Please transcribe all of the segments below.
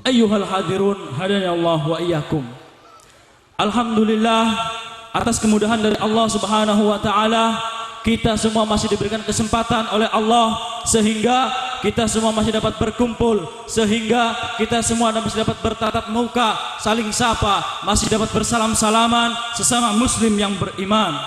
Ayyuhal hadirun hadani Allah wa iyyakum. Alhamdulillah atas kemudahan dari Allah Subhanahu wa taala, kita semua masih diberikan kesempatan oleh Allah sehingga kita semua masih dapat berkumpul, sehingga kita semua masih dapat bertatap muka, saling sapa, masih dapat bersalam-salaman sesama muslim yang beriman.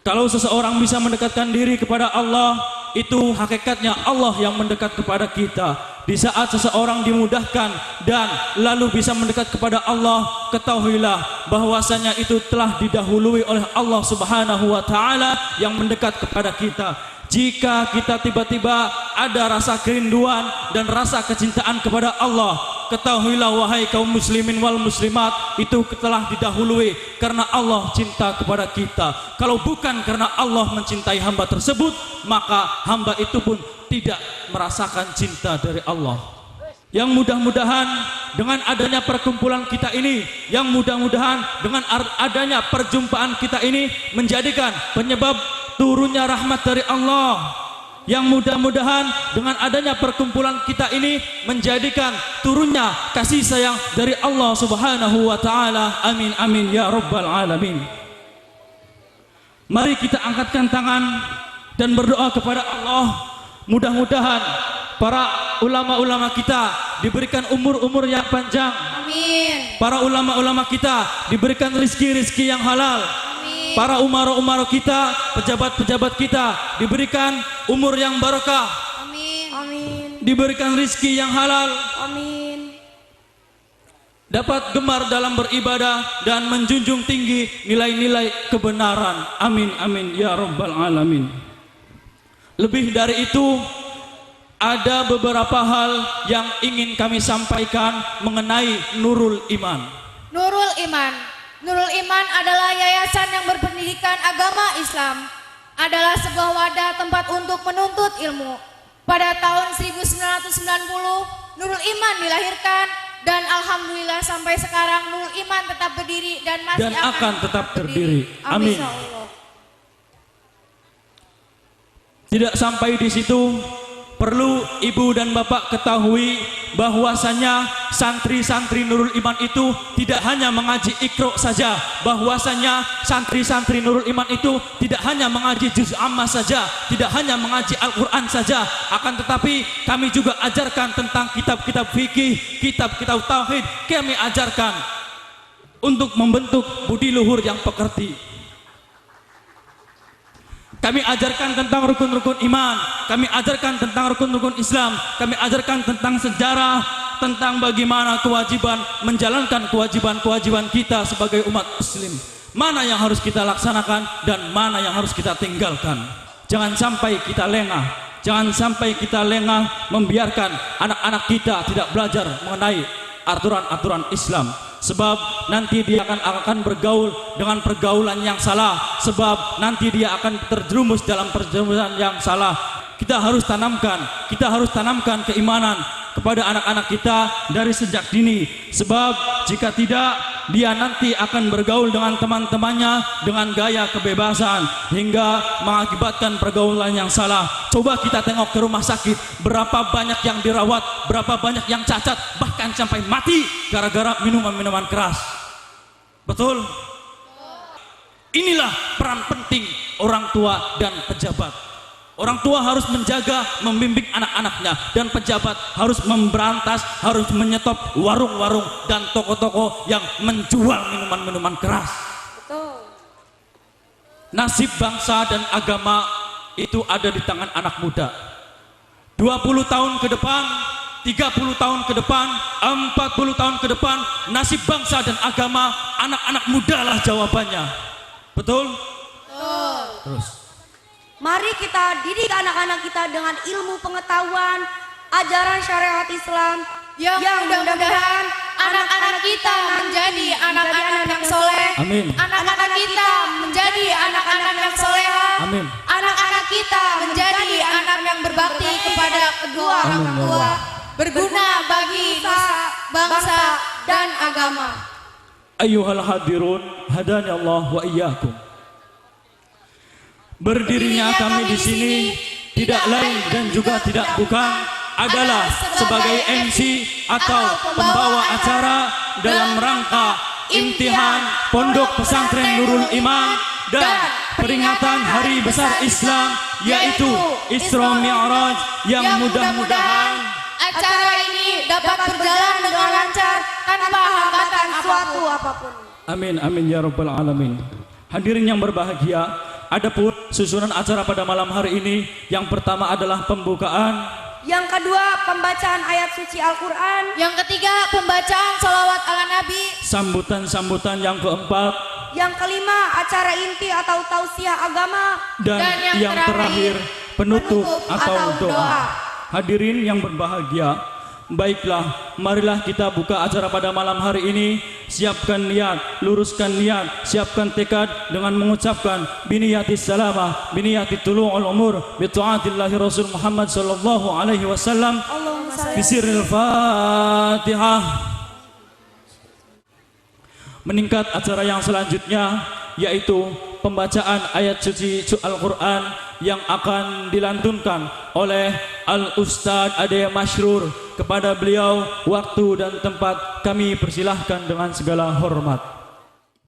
Kalau seseorang bisa mendekatkan diri kepada Allah, itu hakikatnya Allah yang mendekat kepada kita. Di saat seseorang dimudahkan dan lalu bisa mendekat kepada Allah, ketahuilah bahwasanya itu telah didahului oleh Allah Subhanahu wa taala yang mendekat kepada kita. Jika kita tiba-tiba ada rasa kerinduan dan rasa kecintaan kepada Allah, ketahuilah wahai kaum muslimin wal muslimat, itu telah didahului karena Allah cinta kepada kita. Kalau bukan karena Allah mencintai hamba tersebut, maka hamba itu pun tidak merasakan cinta dari Allah. Yang mudah-mudahan dengan adanya perkumpulan kita ini, yang mudah-mudahan dengan adanya perjumpaan kita ini menjadikan penyebab turunnya rahmat dari Allah. Yang mudah-mudahan dengan adanya perkumpulan kita ini menjadikan turunnya kasih sayang dari Allah Subhanahu wa taala. Amin amin ya rabbal alamin. Mari kita angkatkan tangan dan berdoa kepada Allah. Mudah-mudahan para ulama-ulama kita diberikan umur-umur yang panjang. Amin. Para ulama-ulama kita diberikan rezeki-rezeki yang halal. Amin. Para umara-umara kita, pejabat-pejabat kita diberikan umur yang barokah. Amin. Amin. Diberikan rezeki yang halal. Amin. Dapat gemar dalam beribadah dan menjunjung tinggi nilai-nilai kebenaran. Amin amin ya rabbal alamin. Lebih dari itu, ada beberapa hal yang ingin kami sampaikan mengenai Nurul Iman. Nurul Iman. Nurul Iman adalah yayasan yang berpendidikan agama Islam. Adalah sebuah wadah tempat untuk menuntut ilmu. Pada tahun 1990, Nurul Iman dilahirkan dan alhamdulillah sampai sekarang Nurul Iman tetap berdiri dan masih akan tetap berdiri. Amin. Tidak sampai di situ, perlu ibu dan bapak ketahui bahwasanya santri-santri Nurul Iman itu tidak hanya mengaji Iqra saja, bahwasanya santri-santri Nurul Iman itu tidak hanya mengaji juz amma saja, tidak hanya mengaji Al-Quran saja, akan tetapi kami juga ajarkan tentang kitab-kitab fikih, kitab-kitab tauhid. Kami ajarkan untuk membentuk budi luhur yang pekerti. Kami ajarkan tentang rukun-rukun iman, kami ajarkan tentang rukun-rukun Islam, kami ajarkan tentang sejarah, tentang bagaimana kewajiban menjalankan kewajiban-kewajiban kita sebagai umat muslim. Mana yang harus kita laksanakan dan mana yang harus kita tinggalkan. Jangan sampai kita lengah, jangan sampai kita lengah membiarkan anak-anak kita tidak belajar mengenai aturan-aturan Islam. Sebab nanti dia akan bergaul dengan pergaulan yang salah. Sebab nanti dia akan terjerumus dalam perjalanan yang salah. Kita harus tanamkan keimanan kepada anak-anak kita dari sejak dini. Sebab jika tidak, dia nanti akan bergaul dengan teman-temannya dengan gaya kebebasan hingga mengakibatkan pergaulan yang salah. Coba kita tengok ke rumah sakit, berapa banyak yang dirawat, berapa banyak yang cacat, bahkan sampai mati gara-gara minuman-minuman keras. Betul? Inilah peran penting orang tua dan pejabat. Orang tua harus menjaga, membimbing anak-anaknya, dan pejabat harus memberantas, harus menyetop warung-warung dan toko-toko yang menjual minuman-minuman keras. Betul. Nasib bangsa dan agama itu ada di tangan anak muda. 20 tahun ke depan, 30 tahun ke depan, 40 tahun ke depan, nasib bangsa dan agama anak-anak muda lah jawabannya. Betul? Betul. Terus. Mari kita didik anak-anak kita dengan ilmu pengetahuan, ajaran syariat Islam yang mudah-mudahan anak-anak kita menjadi anak-anak yang soleh. Amin. Anak-anak kita menjadi anak-anak yang soleha. Amin. Anak-anak kita menjadi anak yang berbakti kepada kedua orang tua, berguna bagi bangsa dan agama. Ayyuhal hadirun hadani Allah wa iyyakum. Berdirinya kami di sini tidak lain dan juga tidak bukan adalah sebagai MC atau pembawa acara dalam rangka imtihan Pondok Pesantren Nurul Iman dan peringatan Hari Besar Islam yaitu Isra Mi'raj yang mudah-mudahan acara ini dapat berjalan dengan lancar tanpa hambatan suatu apapun. Amin amin ya rabbal alamin. Hadirin yang berbahagia, adapun susunan acara pada malam hari ini, yang pertama adalah pembukaan, yang kedua pembacaan ayat suci Al-Quran, yang ketiga pembacaan sholawat ala Nabi, sambutan-sambutan yang keempat, yang kelima acara inti atau tausiah agama, dan yang terakhir penutup atau doa. Hadirin yang berbahagia, baiklah, marilah kita buka acara pada malam hari ini. Siapkan niat, luruskan niat, siapkan tekad dengan mengucapkan biniyatis salamah, biniyati tulu'ul umur, bita'atillahi Rasul Muhammad sallallahu alaihi wasallam. Bisiril Fatihah. Meningkat acara yang selanjutnya, yaitu pembacaan ayat suci Al-Quran yang akan dilantunkan oleh Al-Ustadz Ade Masyrur. Kepada beliau waktu dan tempat kami persilahkan dengan segala hormat.